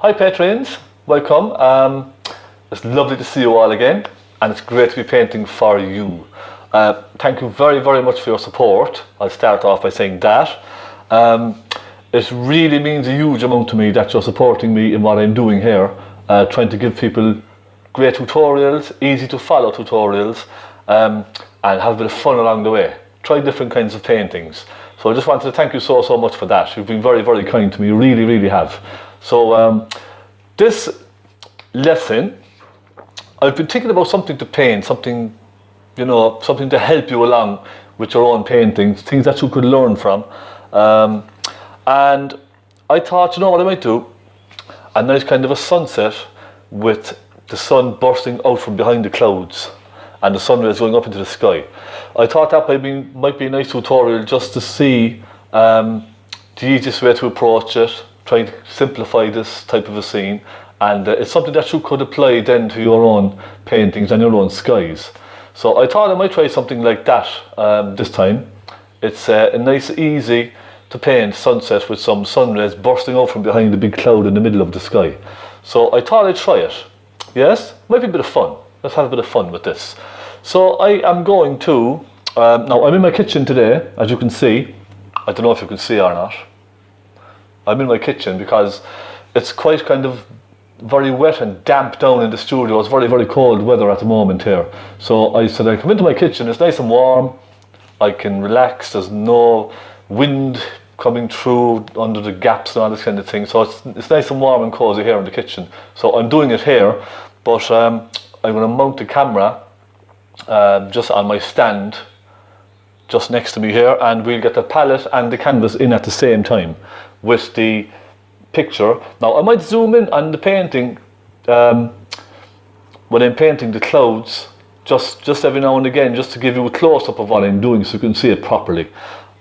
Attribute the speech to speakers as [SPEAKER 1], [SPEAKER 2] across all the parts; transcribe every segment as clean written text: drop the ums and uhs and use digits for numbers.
[SPEAKER 1] Hi patrons, welcome. It's lovely to see you all again, and it's great to be painting for you. Thank you very, very much for your support. I'll start off by saying that. It really means a huge amount to me that you're supporting me in what I'm doing here, trying to give people great tutorials, easy to follow tutorials, and have a bit of fun along the way. Try different kinds of paintings. So I just wanted to thank you so much for that. You've been very, very kind to me, you really, really have. So this lesson, I've been thinking about something to paint, something, you know, something to help you along with your own paintings, things that you could learn from. And I thought, you know what I might do? A nice kind of a sunset with the sun bursting out from behind the clouds and the sun rays going up into the sky. I thought that might be a nice tutorial just to see the easiest way to approach it, trying to simplify this type of a scene, and it's something that you could apply then to your own paintings and your own skies. So I thought I might try something like that this time. It's a nice, easy to paint sunset with some sun rays bursting out from behind a big cloud in the middle of the sky. So I thought I'd try it. Yes, might be a bit of fun. Let's have a bit of fun with this. So I am going to, now I'm in my kitchen today, as you can see. I don't know if you can see or not. I'm in my kitchen because it's quite kind of very wet and damp down in the studio. It's very, very cold weather at the moment here. So I said I'd come into my kitchen, it's nice and warm. I can relax, there's no wind coming through under the gaps and all this kind of thing. So it's nice and warm and cozy here in the kitchen. So I'm doing it here, but I'm going to mount the camera just on my stand just next to me here, and we'll get the palette and the canvas in at the same time with the picture. Now I might zoom in on the painting when I'm painting the clouds, just every now and again, just to give you a close-up of what I'm doing so you can see it properly.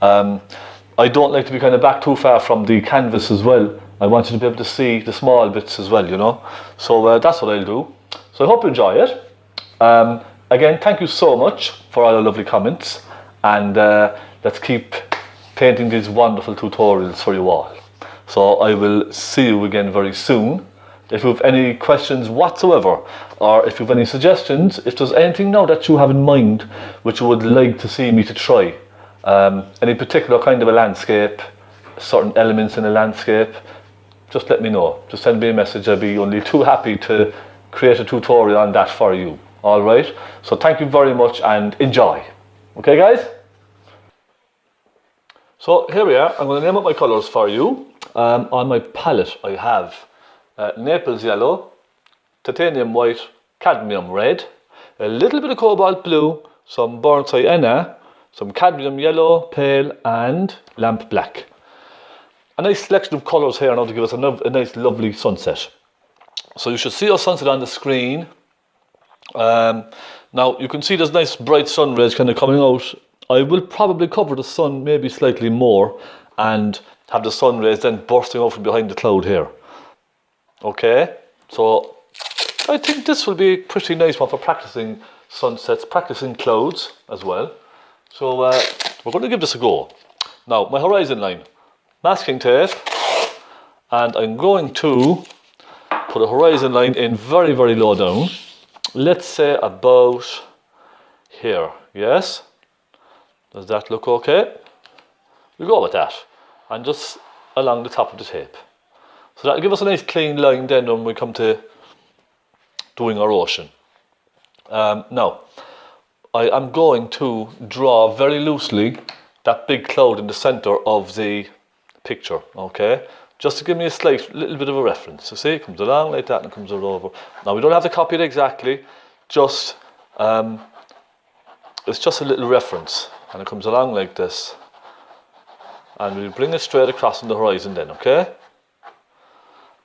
[SPEAKER 1] I don't like to be kind of back too far from the canvas as well. I want you to be able to see the small bits as well, you know. So that's what I'll do. So I hope you enjoy it. Again, thank you so much for all your lovely comments, and let's keep painting these wonderful tutorials for you all. So I will see you again very soon. If you have any questions whatsoever, or if you have any suggestions, if there's anything now that you have in mind which you would like to see me to try, any particular kind of a landscape, certain elements in a landscape, just let me know. Just send me a message. I'll be only too happy to create a tutorial on that for you. Alright, so thank you very much and enjoy. Okay guys? So here we are. I'm going to name up my colours for you. On my palette I have Naples yellow, titanium white, cadmium red, a little bit of cobalt blue, some burnt sienna, some cadmium yellow, pale and lamp black. A nice selection of colours here now to give us a nice lovely sunset. So you should see our sunset on the screen. Now you can see there's nice bright sun rays kind of coming out. I will probably cover the sun maybe slightly more and have the sun rays then bursting out from behind the cloud here. Okay, so I think this will be a pretty nice one for practicing sunsets, practicing clouds as well. So we're going to give this a go. Now my horizon line, masking tape, and I'm going to put a horizon line in very, very low down. Let's say about here, yes? Does that look okay? We'll go with that. And just along the top of the tape. So that'll give us a nice clean line then when we come to doing our ocean. Now, I am going to draw very loosely that big cloud in the center of the picture, okay? Just to give me a slight little bit of a reference. So see, it comes along like that and comes right over. Now we don't have to copy it exactly, just it's just a little reference, and it comes along like this. And we'll bring it straight across on the horizon then, okay?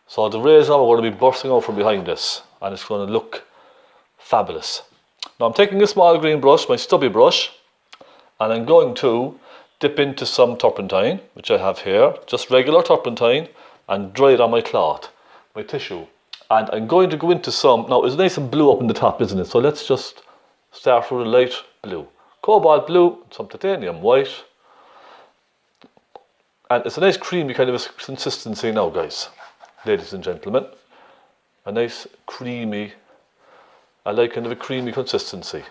[SPEAKER 1] So the rays now are going to be bursting out from behind this, and it's going to look fabulous. Now I'm taking a small green brush, my stubby brush, and I'm going to dip into some turpentine, which I have here, just regular turpentine, and dry it on my cloth, my tissue. And I'm going to go into some, now it's nice and blue up in the top, isn't it? So let's just start with a light blue. Cobalt blue, some titanium white. And it's a nice creamy kind of a consistency now, guys. ladies and gentlemen. A nice creamy, I like kind of a creamy consistency.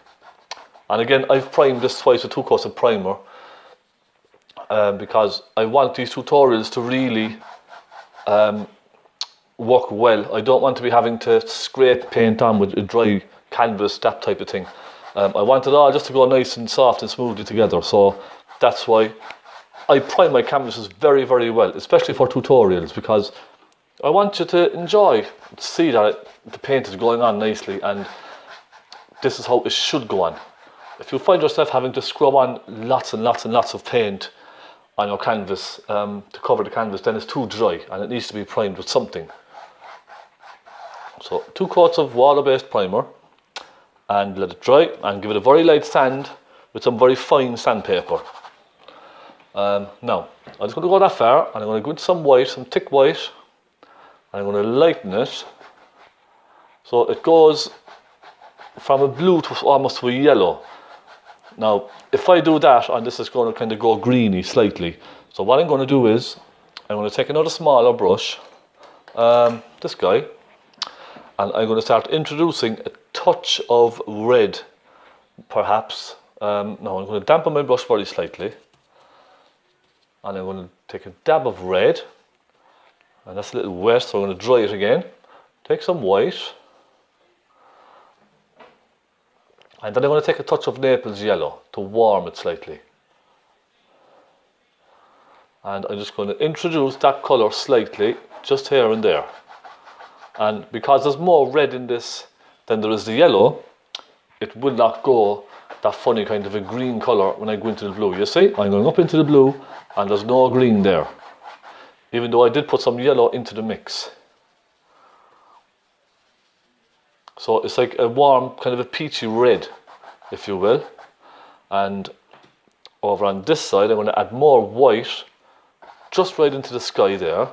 [SPEAKER 1] And again, I've primed this twice with 2 coats of primer because I want these tutorials to really work well. I don't want to be having to scrape paint on with a dry canvas, that type of thing. I want it all just to go nice and soft and smoothly together, so that's why I prime my canvases very, very well, especially for tutorials, because I want you to enjoy, see that the paint is going on nicely, and this is how it should go on. If you find yourself having to scrub on lots and lots and lots of paint on your canvas to cover the canvas, then it's too dry and it needs to be primed with something. So 2 coats of water-based primer, and let it dry and give it a very light sand with some very fine sandpaper. Now, I'm just going to go that far, and I'm going to go into some white, some thick white, and I'm going to lighten it so it goes from a blue to almost to a yellow. Now, if I do that, and this is going to kind of go greeny slightly, so what I'm going to do is I'm going to take another smaller brush, this guy, and I'm going to start introducing a touch of red, perhaps. Now I'm going to dampen my brush very slightly, and I'm going to take a dab of red, and that's a little wet, so I'm going to dry it again. Take some white, and then I'm going to take a touch of Naples yellow to warm it slightly. And I'm just going to introduce that colour slightly, just here and there. And because there's more red in this than there is the yellow, it will not go that funny kind of a green colour when I go into the blue. You see, I'm going up into the blue and there's no green there, even though I did put some yellow into the mix. So it's like a warm, kind of a peachy red, if you will. And over on this side, I'm going to add more white, just right into the sky there,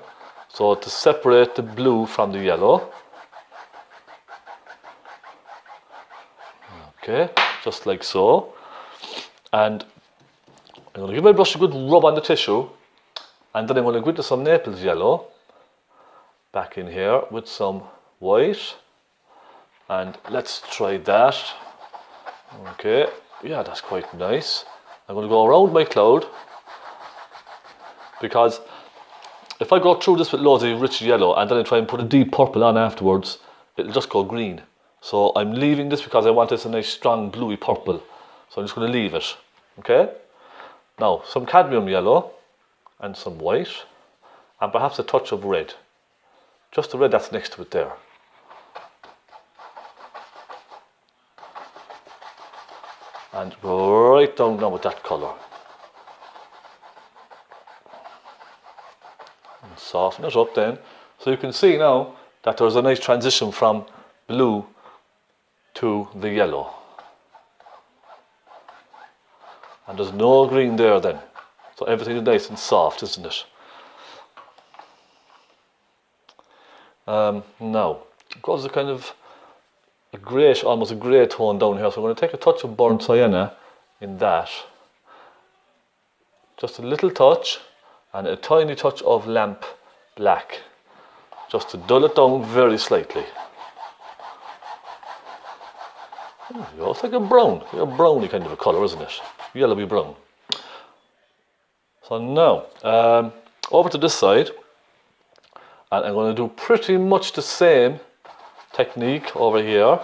[SPEAKER 1] so to separate the blue from the yellow. Okay, just like so. And I'm going to give my brush a good rub on the tissue, and then I'm going to go into some Naples yellow, back in here with some white. And let's try that. Okay, yeah, that's quite nice. I'm going to go around my cloud, because if I go through this with loads of rich yellow and then I try and put a deep purple on afterwards, it'll just go green. So I'm leaving this because I want this a nice strong bluey purple. So I'm just going to leave it. Okay? Now, some cadmium yellow and some white, and perhaps a touch of red. Just the red that's next to it there. And go right down now with that colour. And soften it up then. So you can see now that there's a nice transition from blue to the yellow. And there's no green there then. So everything is nice and soft, isn't it? Now, it goes a kind of a greyish, almost a grey tone down here. So I'm going to take a touch of burnt sienna in that. Just a little touch, and a tiny touch of lamp black, just to dull it down very slightly. There you go. It's like a brown, like a browny kind of a colour, isn't it? Yellowy brown. So now, over to this side, and I'm going to do pretty much the same technique over here,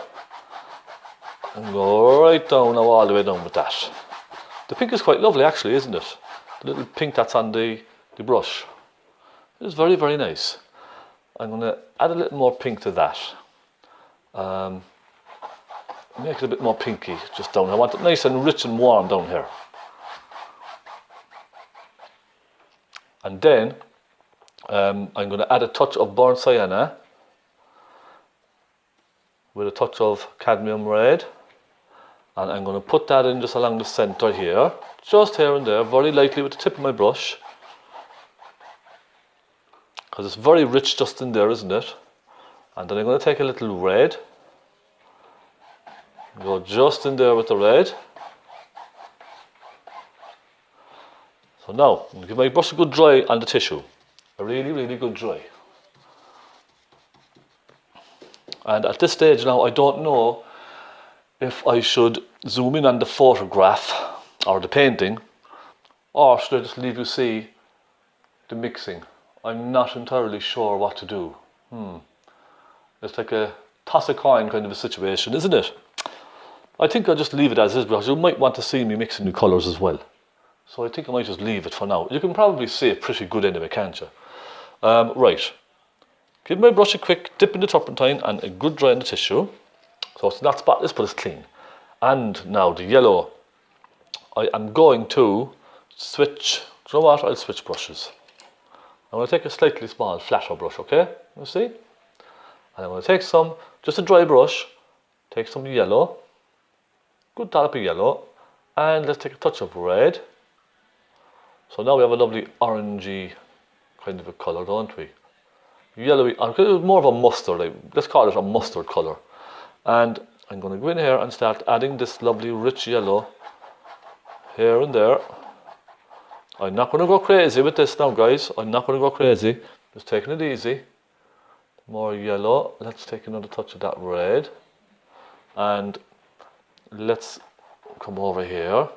[SPEAKER 1] and go right down now, all the way down with that. The pink is quite lovely actually, isn't it? The little pink that's on the brush. It's very, very nice. I'm going to add a little more pink to that. Make it a bit more pinky just down. I want it nice and rich and warm down here. And then I'm going to add a touch of burnt sienna with a touch of cadmium red, and I'm going to put that in just along the centre here, just here and there, very lightly with the tip of my brush, because it's very rich just in there, isn't it? And then I'm going to take a little red, go just in there with the red. So now, I'm going to give my brush a good dry on the tissue, a really, really good dry. And at this stage now, I don't know if I should zoom in on the photograph or the painting, or should I just leave you see the mixing. I'm not entirely sure what to do. It's like a toss a coin kind of a situation, isn't it? I think I'll just leave it as is, because you might want to see me mixing the colours as well. So I think I might just leave it for now. You can probably see it pretty good anyway, can't you? Right. Give my brush a quick dip in the turpentine and a good dry in the tissue. So it's not spotless, but it's clean. And now the yellow. I am going to switch. Do you know what? I'll switch brushes. I'm going to take a slightly small, flatter brush, okay? You see? And I'm going to take some, just a dry brush, take some yellow, good dollop of yellow, and let's take a touch of red. So now we have a lovely orangey kind of a colour, don't we? Yellowy, more of a mustard, like, let's call it a mustard colour. And I'm going to go in here and start adding this lovely rich yellow here and there. I'm not going to go crazy with this now, guys. I'm not going to go crazy. Just taking it easy. More yellow. Let's take another touch of that red. And let's come over here.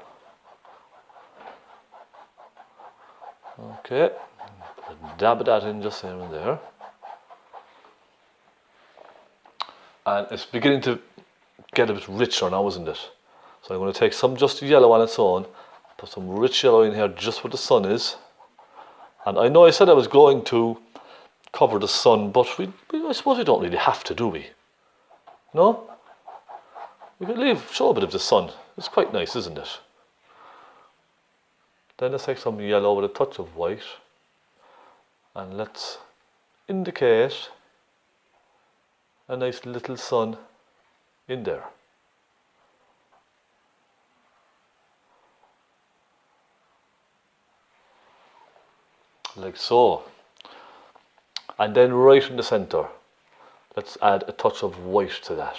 [SPEAKER 1] Okay. Put a dab of that in just here and there. And it's beginning to get a bit richer now, isn't it? So I'm going to take some just yellow on its own. Put some rich yellow in here just where the sun is. And I know I said I was going to cover the sun, but I suppose we don't really have to, do we? No? We could show a bit of the sun. It's quite nice, isn't it? Then let's take some yellow with a touch of white. And let's indicate a nice little sun in there. Like so. And then right in the center, let's add a touch of white to that.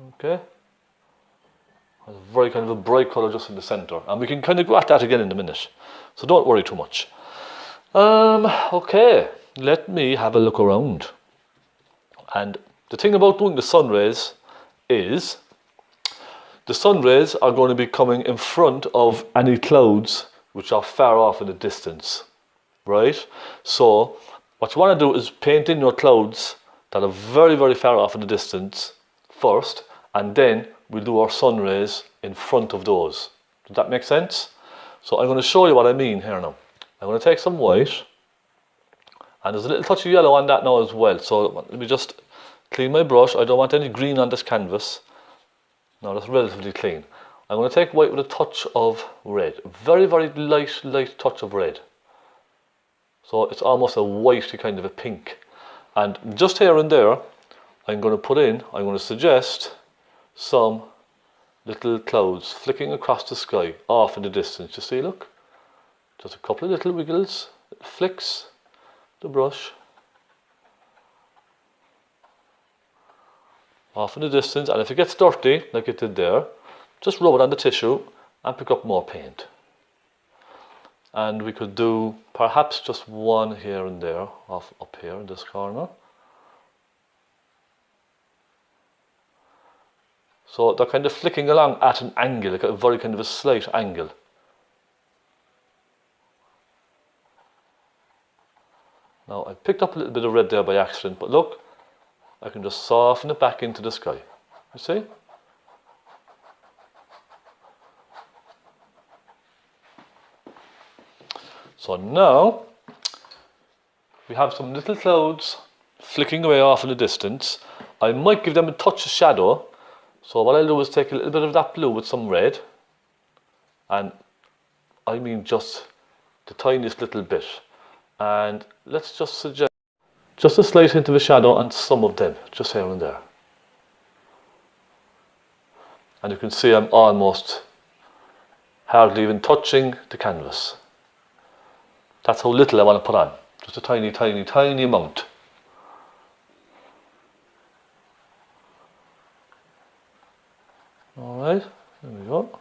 [SPEAKER 1] Okay. That's a very kind of a bright colour just in the center. And we can kind of go at that again in a minute. So don't worry too much. Okay, let me have a look around. And the thing about doing the sun rays is the sun rays are going to be coming in front of any clouds which are far off in the distance, right? So what you want to do is paint in your clouds that are very, very far off in the distance first, and then we'll do our sun rays in front of those. Does that make sense? So I'm going to show you what I mean here now. I'm going to take some white, and there's a little touch of yellow on that now as well. So let me just clean my brush. I don't want any green on this canvas. No, that's relatively clean. I'm going to take white with a touch of red. Very, very light touch of red. So it's almost a whitey kind of a pink. And just here and there, I'm going to suggest some little clouds flicking across the sky off in the distance. You see, look? Just a couple of little wiggles, flicks the brush off in the distance, and if it gets dirty, like it did there, just rub it on the tissue and pick up more paint. And we could do perhaps just one here and there, off up here in this corner. So they're kind of flicking along at an angle, like a very kind of a slight angle. Now I picked up a little bit of red there by accident, but look, I can just soften it back into the sky. You see? So now we have some little clouds flicking away off in the distance. I might give them a touch of shadow. So what I'll do is take a little bit of that blue with some red, and I mean just the tiniest little bit. And let's just suggest just a slight hint of a shadow on some of them, just here and there. And you can see I'm almost hardly even touching the canvas. That's how little I want to put on. Just a tiny, tiny, tiny amount. Alright, there we go.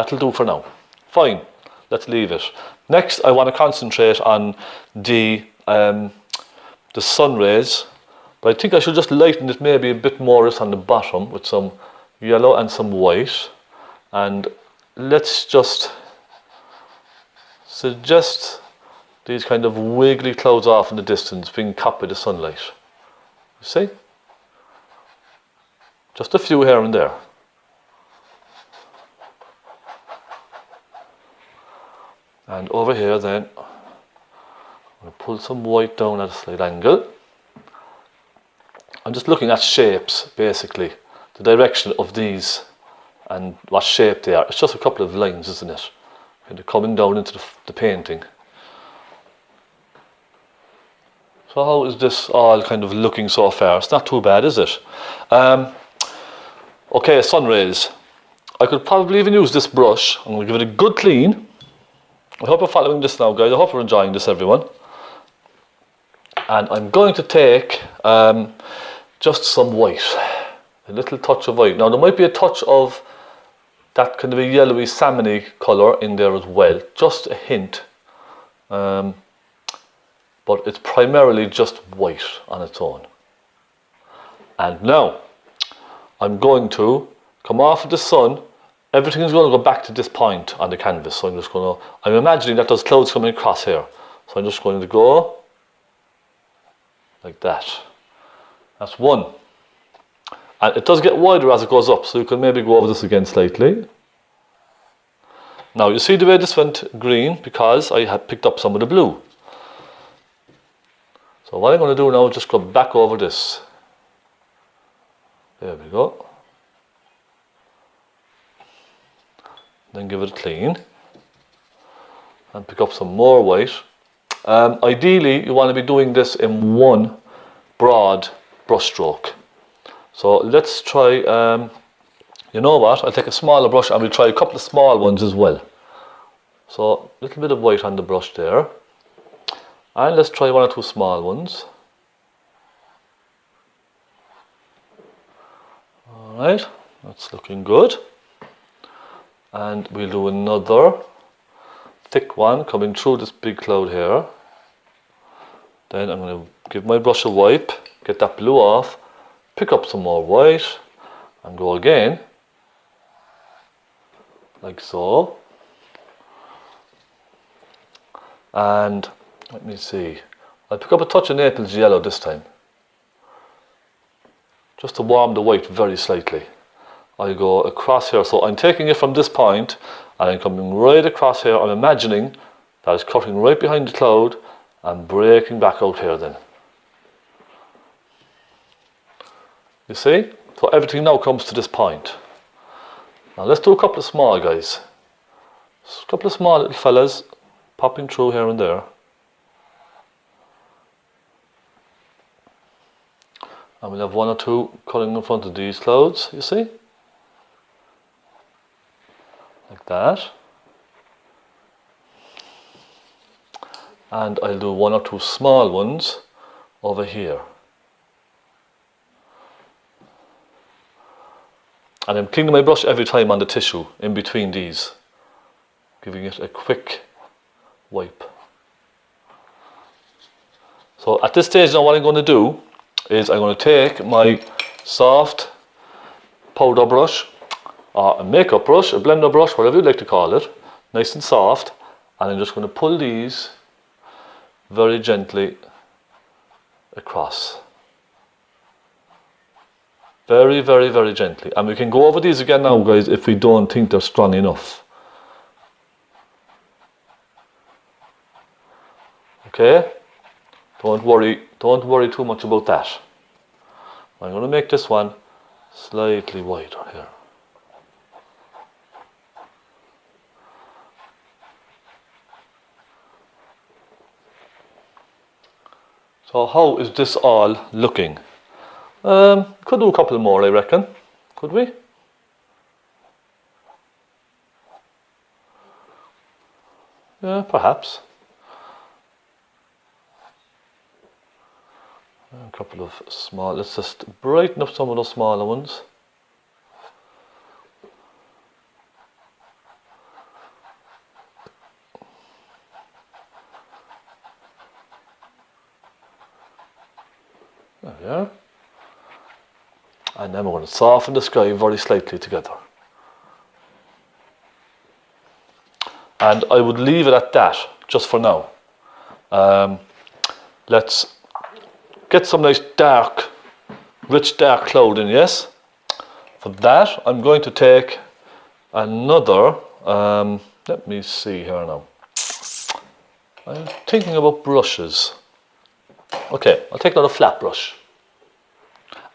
[SPEAKER 1] That'll do for now. Fine, let's leave it. Next, I want to concentrate on the sun rays, but I think I should just lighten it maybe a bit more just on the bottom with some yellow and some white. And let's just suggest these kind of wiggly clouds off in the distance being caught by the sunlight. You see? Just a few here and there. And over here then, I'm going to pull some white down at a slight angle. I'm just looking at shapes, basically, the direction of these and what shape they are. It's just a couple of lines, isn't it? Kind of coming down into the painting. So how is this all kind of looking so far? It's not too bad, is it? Okay, sun rays. I could probably even use this brush. I'm going to give it a good clean. I hope you're following this now, guys. I hope you're enjoying this, everyone. And I'm going to take just some white. A little touch of white. Now, there might be a touch of that kind of a yellowy, salmony colour in there as well. Just a hint. But it's primarily just white on its own. And now, I'm going to come off of the sun. Everything is going to go back to this point on the canvas. So I'm imagining that there's clouds coming across here. So I'm just going to go like that. That's one. And it does get wider as it goes up, so you can maybe go over this again slightly. Now you see the way this went green because I had picked up some of the blue. So what I'm going to do now is just go back over this. There we go. Then give it a clean. And pick up some more white. Ideally, you want to be doing this in one broad brush stroke. So let's try, you know what, I'll take a smaller brush and we'll try a couple of small ones as well. So a little bit of white on the brush there. And let's try one or two small ones. Alright, that's looking good. And we'll do another thick one coming through this big cloud here. Then I'm going to give my brush a wipe, get that blue off, pick up some more white and go again, like so. And let me see, I'll pick up a touch of Naples yellow this time, just to warm the white very slightly. I go across here, so I'm taking it from this point and I'm coming right across here. I'm imagining that it's cutting right behind the cloud and breaking back out here then. You see? So everything now comes to this point. Now let's do a couple of small guys. Just a couple of small little fellas popping through here and there. And we'll have one or two cutting in front of these clouds, you see? Like that. And I'll do one or two small ones over here. And I'm cleaning my brush every time on the tissue in between these, giving it a quick wipe. So at this stage now what I'm going to do is I'm going to take my soft powder brush, or a makeup brush, a blender brush, whatever you'd like to call it, nice and soft, and I'm just going to pull these very gently across. Very, very, very gently. And we can go over these again now, guys, if we don't think they're strong enough. Okay? Don't worry too much about that. I'm going to make this one slightly wider here. So how is this all looking? Could do a couple more, I reckon. Could we? Yeah, perhaps. A couple of small, let's just brighten up some of those smaller ones. There we are. And then we're going to soften the sky very slightly together. And I would leave it at that, just for now. Let's get some nice dark, rich dark cloud in, yes? For that, I'm going to take another, let me see here now. I'm thinking about brushes. Okay, I'll take another flat brush.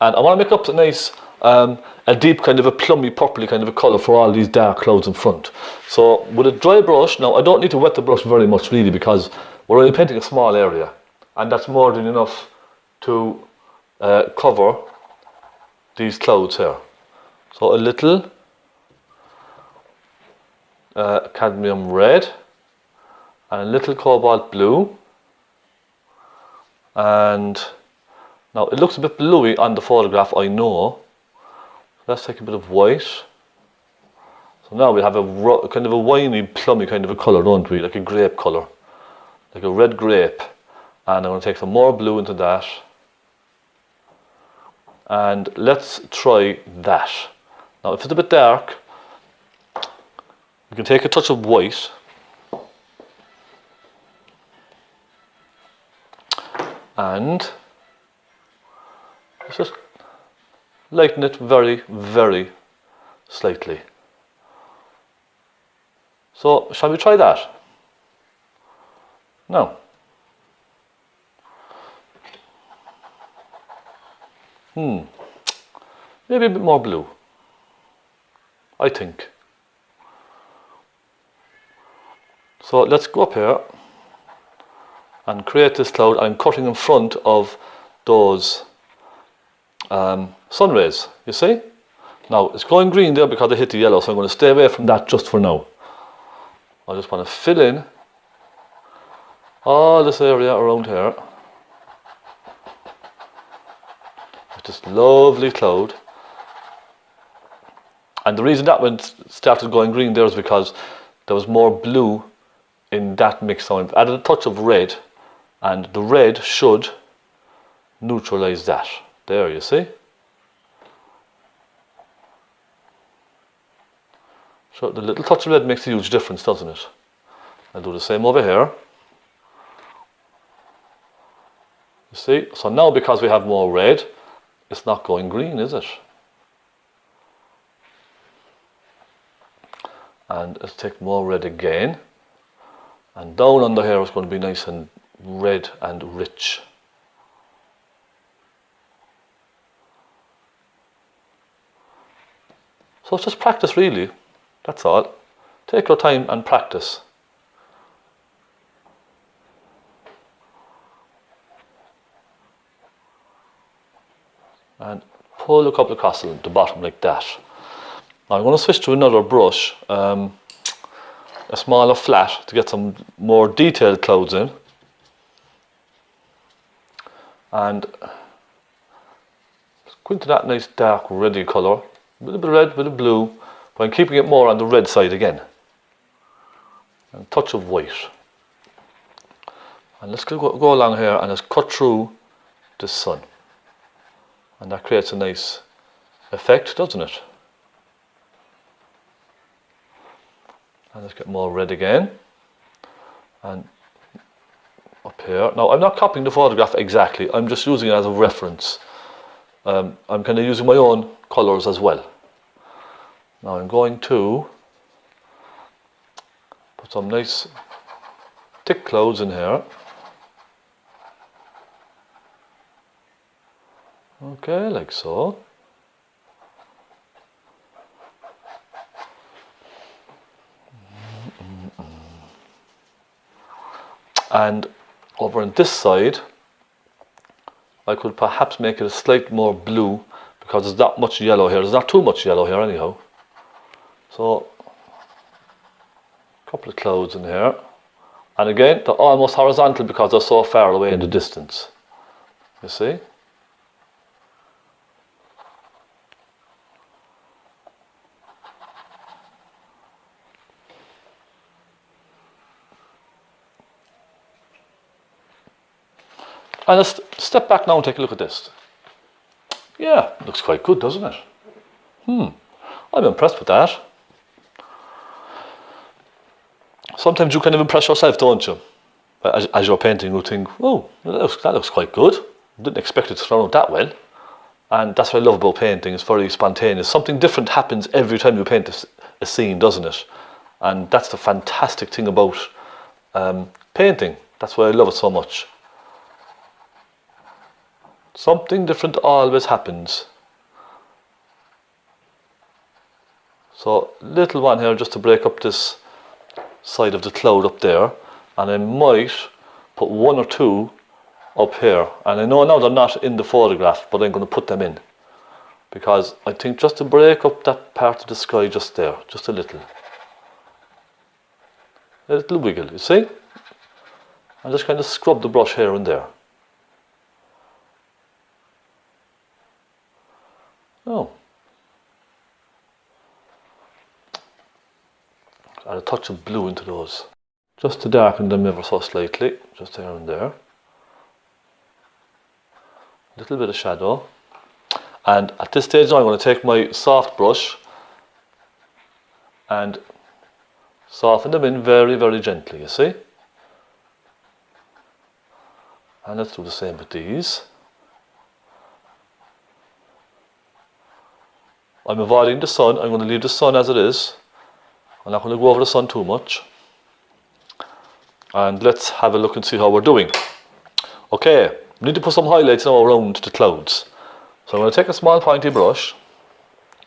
[SPEAKER 1] And I want to make up a nice, a deep kind of a plummy, purpley kind of a colour for all these dark clouds in front. So with a dry brush, now I don't need to wet the brush very much really because we're only painting a small area. And that's more than enough to cover these clouds here. So a little cadmium red and a little cobalt blue. And now it looks a bit bluey on the photograph, I know. Let's take a bit of white. So now we have a kind of a winey, plummy kind of a colour, don't we? Like a grape colour, like a red grape. And I'm going to take some more blue into that. And let's try that. Now if it's a bit dark, we can take a touch of white. And let's just lighten it very, very slightly. So, shall we try that? Now. Maybe a bit more blue, I think. So let's go up here and create this cloud. I'm cutting in front of those sun rays, you see? Now it's going green there because I hit the yellow, so I'm going to stay away from that just for now. I just want to fill in all this area around here with this lovely cloud. And the reason that one started going green there is because there was more blue in that mix. So I've added a touch of red, and the red should neutralize that. There, you see? So the little touch of red makes a huge difference, doesn't it? I'll do the same over here. You see? So now because we have more red, it's not going green, is it? And let's take more red again. And down under here is going to be nice and red and rich. So it's just practice really, that's all. Take your time and practice. And pull a couple across the bottom like that. Now I'm going to switch to another brush, a smaller flat, to get some more detailed clouds in. And go into that nice dark reddy colour. A bit of red, a bit of blue, but I'm keeping it more on the red side again. And a touch of white. And let's go along here and let's cut through the sun. And that creates a nice effect, doesn't it? And let's get more red again. And up here. Now I'm not copying the photograph exactly, I'm just using it as a reference. I'm kind of using my own colours as well. Now I'm going to put some nice thick clouds in here. Okay, like so. And over on this side, I could perhaps make it a slight more blue because there's not much yellow here. There's not too much yellow here anyhow. So, a couple of clouds in here. And again, they're almost horizontal because they're so far away in the distance. You see? And let's step back now and take a look at this. Yeah, looks quite good, doesn't it? I'm impressed with that. Sometimes you kind of impress yourself, don't you? As you're painting, you think, oh, that looks quite good. Didn't expect it to turn out that well. And that's what I love about painting. It's very spontaneous. Something different happens every time you paint a scene, doesn't it? And that's the fantastic thing about painting. That's why I love it so much. Something different always happens. So, little one here just to break up this side of the cloud up there. And I might put one or two up here. And I know now they're not in the photograph, but I'm going to put them in. Because I think just to break up that part of the sky just there, just a little. A little wiggle, you see? And just kind of scrub the brush here and there. Oh. Add a touch of blue into those. Just to darken them ever so slightly, just here and there. A little bit of shadow. And at this stage now I'm going to take my soft brush and soften them in very, very gently, you see? And let's do the same with these. I'm avoiding the sun. I'm going to leave the sun as it is. I'm not going to go over the sun too much. And let's have a look and see how we're doing. Okay, we need to put some highlights now around the clouds. So I'm going to take a small pointy brush.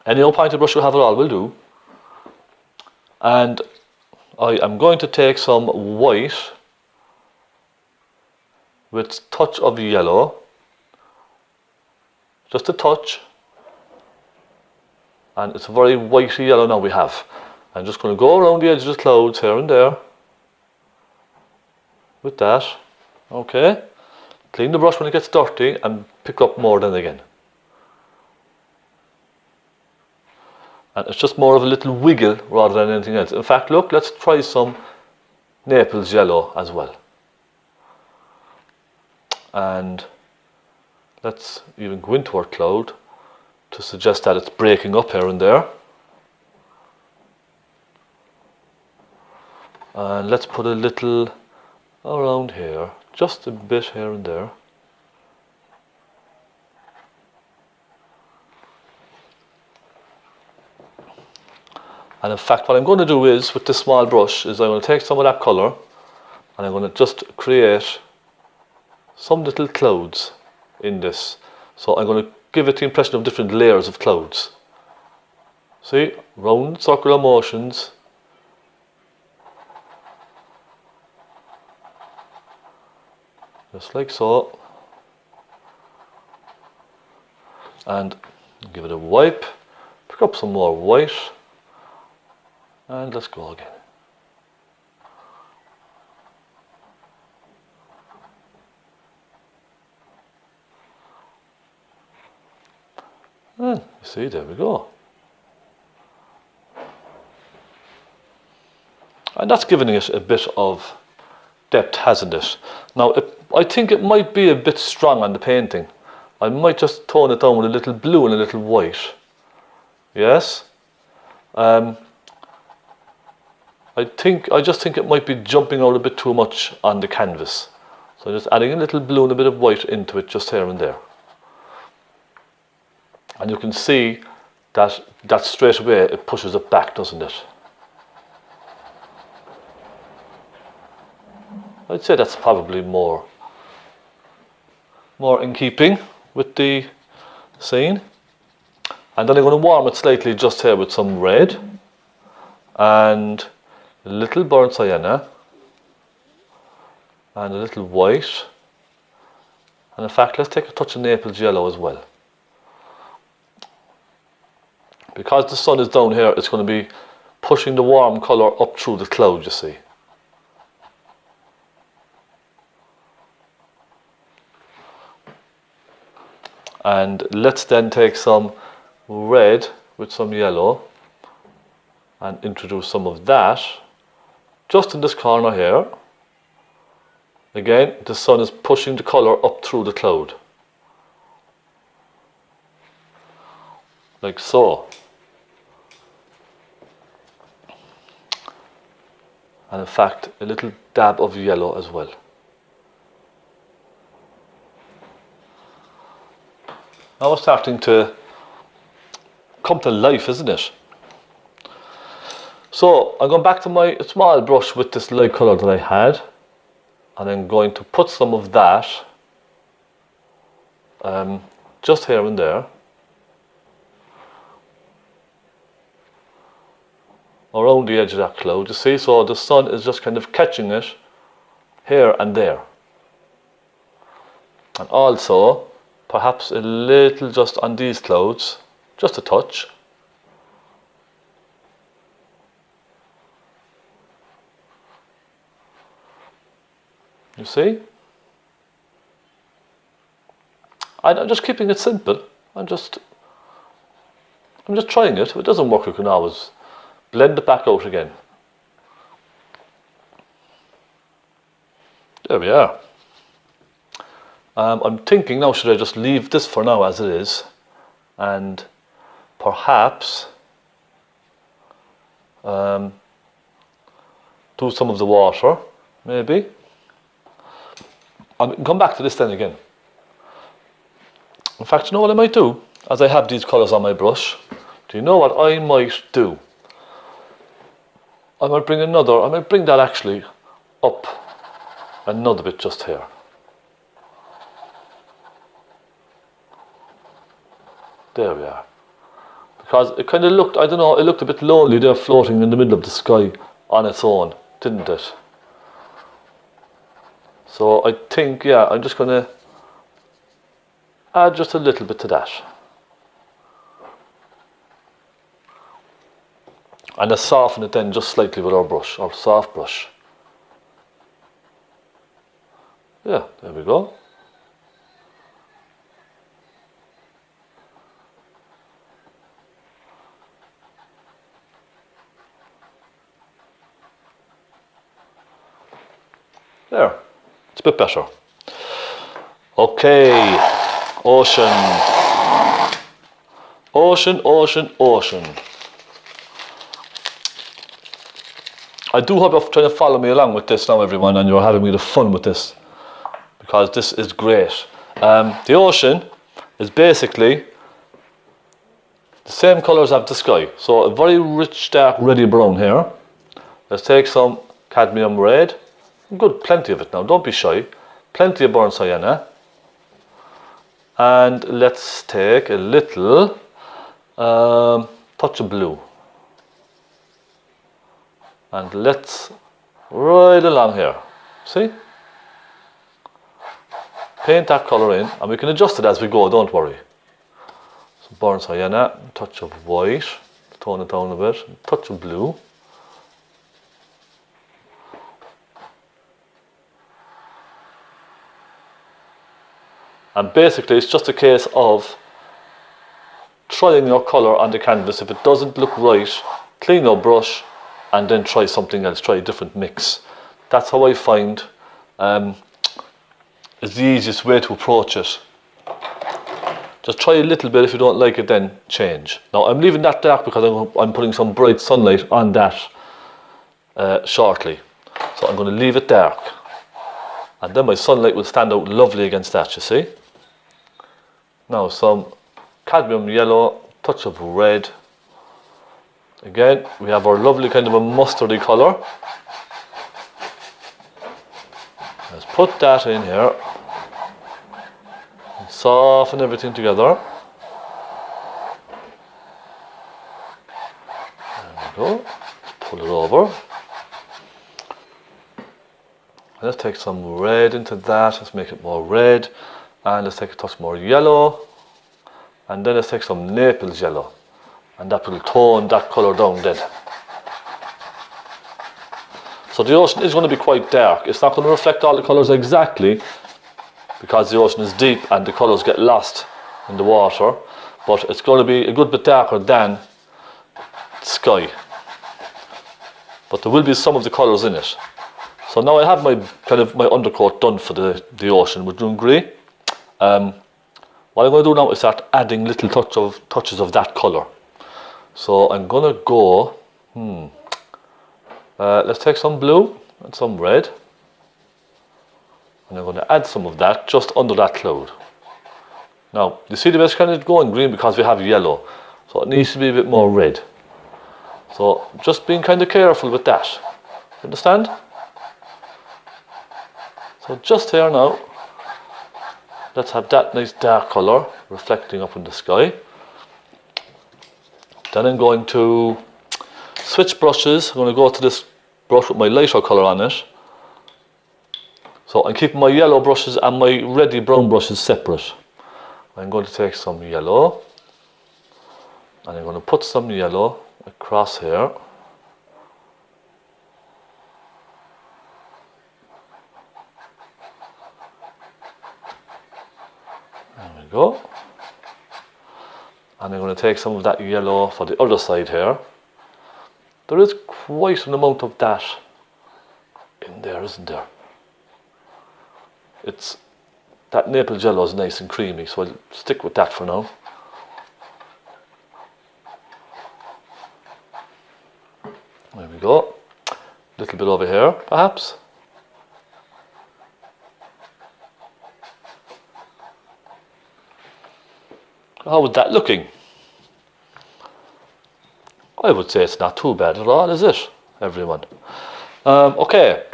[SPEAKER 1] Any old pointy brush you have at all will do. And I am going to take some white with a touch of yellow. Just a touch. And it's a very whitey yellow now we have. I'm just going to go around the edge of the clouds here and there. With that. Okay. Clean the brush when it gets dirty and pick up more then again. And it's just more of a little wiggle rather than anything else. In fact, look, let's try some Naples yellow as well. And let's even go into our cloud to suggest that it's breaking up here and there. And let's put a little around here, just a bit here and there. And in fact, what I'm going to do is, with this small brush, is I'm going to take some of that colour and I'm going to just create some little clouds in this. So I'm going to give it the impression of different layers of clouds. See, round circular motions. Just like so. And give it a wipe, pick up some more white, and let's go again. And you see, there we go. And that's giving it a bit of depth, hasn't it? Now, I think it might be a bit strong on the painting. I might just tone it down with a little blue and a little white. Yes? I just think it might be jumping out a bit too much on the canvas. So just adding a little blue and a bit of white into it just here and there. And you can see that straight away it pushes it back, doesn't it? I'd say that's probably more in keeping with the scene. And then I'm going to warm it slightly just here with some red and a little burnt sienna and a little white. And in fact, let's take a touch of Naples yellow as well. Because the sun is down here, it's going to be pushing the warm colour up through the cloud, you see. And let's then take some red with some yellow and introduce some of that just in this corner here. Again, the sun is pushing the colour up through the cloud. Like so. And in fact, a little dab of yellow as well. Now it's starting to come to life, isn't it? So I'm going back to my small brush with this light colour that I had, and I'm going to put some of that just here and there around the edge of that cloud, you see, so the sun is just kind of catching it here and there. And also perhaps a little just on these clouds, just a touch. You see? I'm just keeping it simple. I'm just trying it. If it doesn't work, you can always blend it back out again. There we are. I'm thinking now, should I just leave this for now as it is, and perhaps do some of the water, maybe. I'll come back to this then again. In fact, you know what I might do? As I have these colours on my brush, do you know what I might do? I might bring that actually up another bit just here. There we are. Because it kind of looked, I don't know, it looked a bit lonely there floating in the middle of the sky on its own, didn't it? So I think, yeah, I'm just going to add just a little bit to that. And let's soften it then just slightly with our brush, our soft brush. Yeah, there we go. There, it's a bit better. Okay, ocean. Ocean, ocean, ocean. I do hope you're trying to follow me along with this now, everyone, and you're having a bit of fun with this, because this is great. The ocean is basically the same colours as the sky. So a very rich, dark, reddy brown here. Let's take some cadmium red. Good, plenty of it now, don't be shy. Plenty of burnt sienna. And let's take a little touch of blue. And let's right along here. See? Paint that colour in, and we can adjust it as we go, don't worry. Some burnt sienna, a touch of white, tone it down a bit, a touch of blue. And basically it's just a case of trying your colour on the canvas. If it doesn't look right, clean your brush and then try something else, try a different mix. That's how I find is the easiest way to approach it. Just try a little bit. If you don't like it, then change. Now I'm leaving that dark because I'm putting some bright sunlight on that shortly. So I'm going to leave it dark. And then my sunlight will stand out lovely against that, you see. Now some cadmium yellow, touch of red. Again, we have our lovely kind of a mustardy colour. Let's put that in here. And soften everything together. There we go. Let's pull it over. Let's take some red into that. Let's make it more red. And let's take a touch more yellow. And then let's take some Naples yellow. And that will tone that colour down then. So the ocean is going to be quite dark. It's not going to reflect all the colours exactly, because the ocean is deep and the colours get lost in the water. But it's going to be a good bit darker than the sky. But there will be some of the colours in it. So now I have my kind of my undercoat done for the ocean. We're doing grey. What I'm going to do now is start adding little touches of that colour. So I'm going to go, let's take some blue and some red. And I'm going to add some of that just under that cloud. Now, you see the best kind of going green because we have yellow. So it needs to be a bit more red. So just being kind of careful with that. Understand? So just here now, let's have that nice dark colour reflecting up in the sky. Then I'm going to switch brushes. I'm going to go to this brush with my lighter colour on it. So I'm keeping my yellow brushes and my reddy brown brushes separate. I'm going to take some yellow and I'm going to put some yellow across here. There we go. And I'm going to take some of that yellow for the other side here. There is quite an amount of that in there, isn't there? That Naples yellow is nice and creamy, so I'll stick with that for now. There we go. A little bit over here, perhaps. How is that looking? I would say it's not too bad at all, is it, everyone? Okay.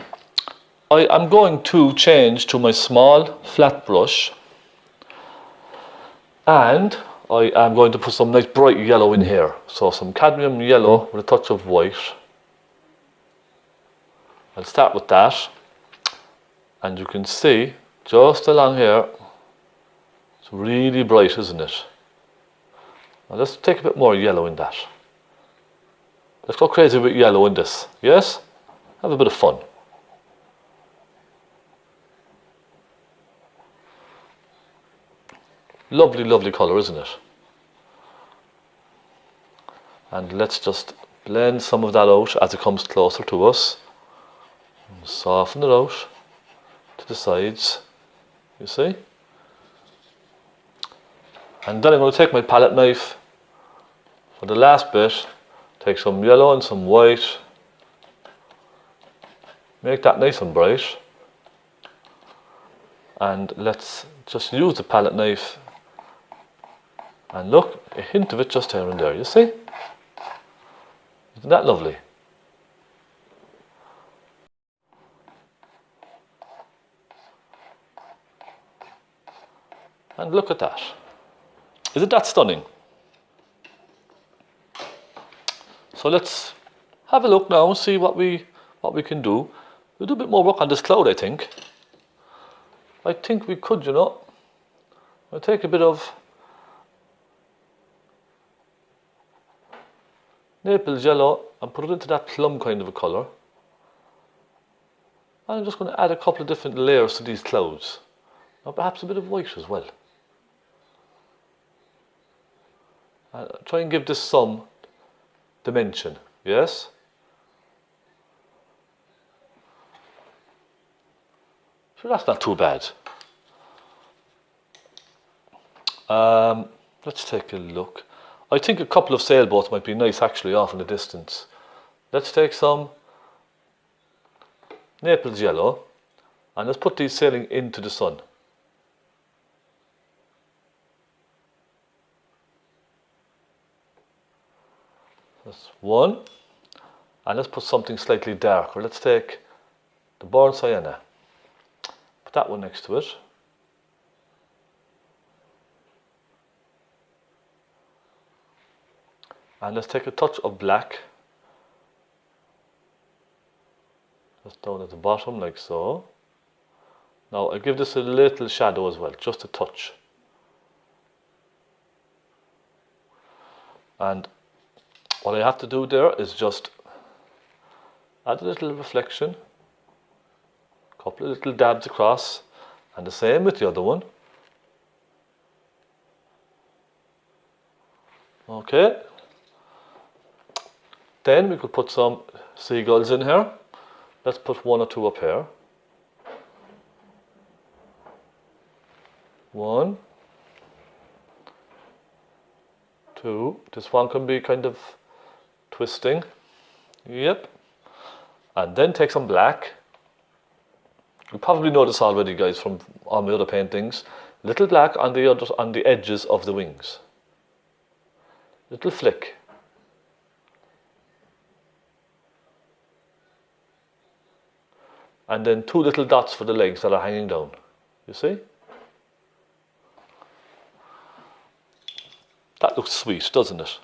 [SPEAKER 1] I am going to change to my small flat brush and I am going to put some nice bright yellow in here. So some cadmium yellow with a touch of white. I'll start with that and you can see just along here it's really bright, isn't it? Now let's take a bit more yellow in that. Let's go crazy with yellow in this, yes? Have a bit of fun. Lovely, lovely colour, isn't it? And let's just blend some of that out as it comes closer to us. And soften it out to the sides, you see? And then I'm going to take my palette knife for the last bit, take some yellow and some white, make that nice and bright. And let's just use the palette knife and look, a hint of it just here and there, you see? Isn't that lovely? And look at that. Isn't that stunning? So let's have a look now and see what we can do. We'll do a bit more work on this cloud, I think. I think we could, you know. I'll take a bit of Naples yellow and put it into that plum kind of a colour. And I'm just going to add a couple of different layers to these clouds. Now perhaps a bit of white as well. And try and give this some dimension, yes? So that's not too bad. Let's take a look. I think a couple of sailboats might be nice actually off in the distance. Let's take some Naples yellow and let's put these sailing into the sun. That's one. And let's put something slightly darker. Let's take the burnt sienna. Put that one next to it. And let's take a touch of black. Just down at the bottom like so. Now I'll give this a little shadow as well, just a touch. And what I have to do there is just add a little reflection, a couple of little dabs across, and the same with the other one. Okay. Then we could put some seagulls in here. Let's put 1 or 2 up here. 1, 2. This one can be kind of twisting. Yep. And then take some black. You probably know this already, guys, from all my other paintings. Little black on the edges of the wings. Little flick. And then 2 little dots for the legs that are hanging down. You see? That looks sweet, doesn't it?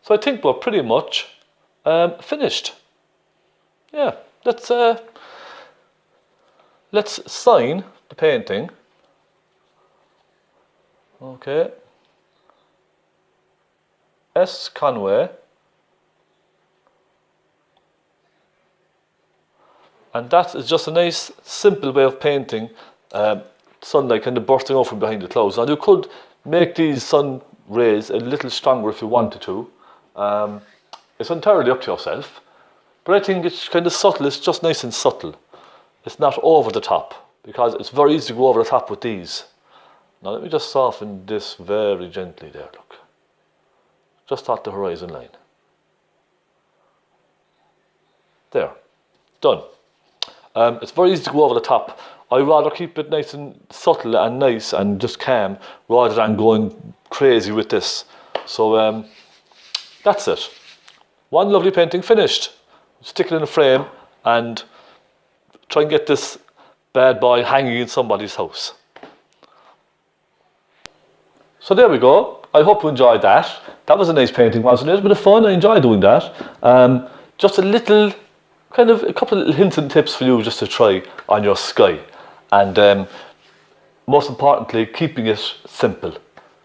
[SPEAKER 1] So I think we're pretty much finished. Yeah, let's sign the painting. Okay. S. Conway. And that is just a nice, simple way of painting sunlight kind of bursting out from behind the clouds. Now you could make these sun rays a little stronger if you wanted to. It's entirely up to yourself. But I think it's kind of subtle, it's just nice and subtle. It's not over the top, because it's very easy to go over the top with these. Now let me just soften this very gently there, look. Just at the horizon line. There, done. It's very easy to go over the top. I rather keep it nice and subtle and nice and just calm, rather than going crazy with this. So that's it. One lovely painting finished. Stick it in a frame and try and get this bad boy hanging in somebody's house. So there we go. I hope you enjoyed that. That was a nice painting, wasn't it? A bit of fun. I enjoyed doing that. Just a little, kind of a couple of little hints and tips for you just to try on your sky. And most importantly, keeping it simple.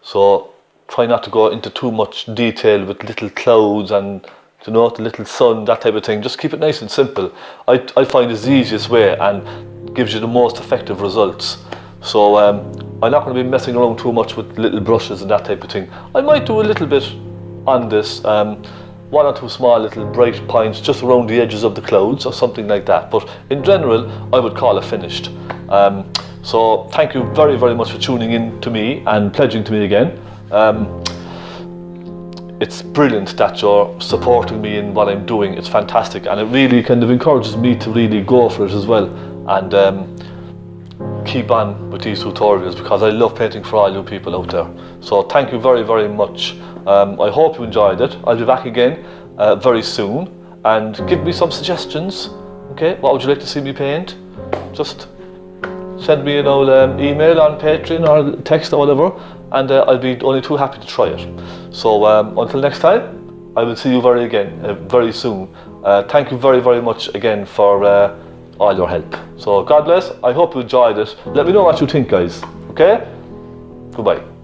[SPEAKER 1] So try not to go into too much detail with little clouds and, you know, the little sun, that type of thing. Just keep it nice and simple. I find it's the easiest way and gives you the most effective results. So I'm not going to be messing around too much with little brushes and that type of thing. I might do a little bit on this, 1 or 2 small little bright points just around the edges of the clouds or something like that. But in general, I would call it finished. So thank you very, very much for tuning in to me and pledging to me again. It's brilliant that you're supporting me in what I'm doing. It's fantastic, and it really kind of encourages me to really go for it as well, and keep on with these tutorials, because I love painting for all you people out there. So thank you very, very much. I hope you enjoyed it. I'll be back again very soon, and give me some suggestions. Okay, what would you like to see me paint? Just send me an old email on Patreon or text or whatever, and I'll be only too happy to try it. So until next time, I will see you very soon. Thank you very, very much again for all your help. So God bless. I hope you enjoyed it. Let me know what you think, guys. Okay? Goodbye.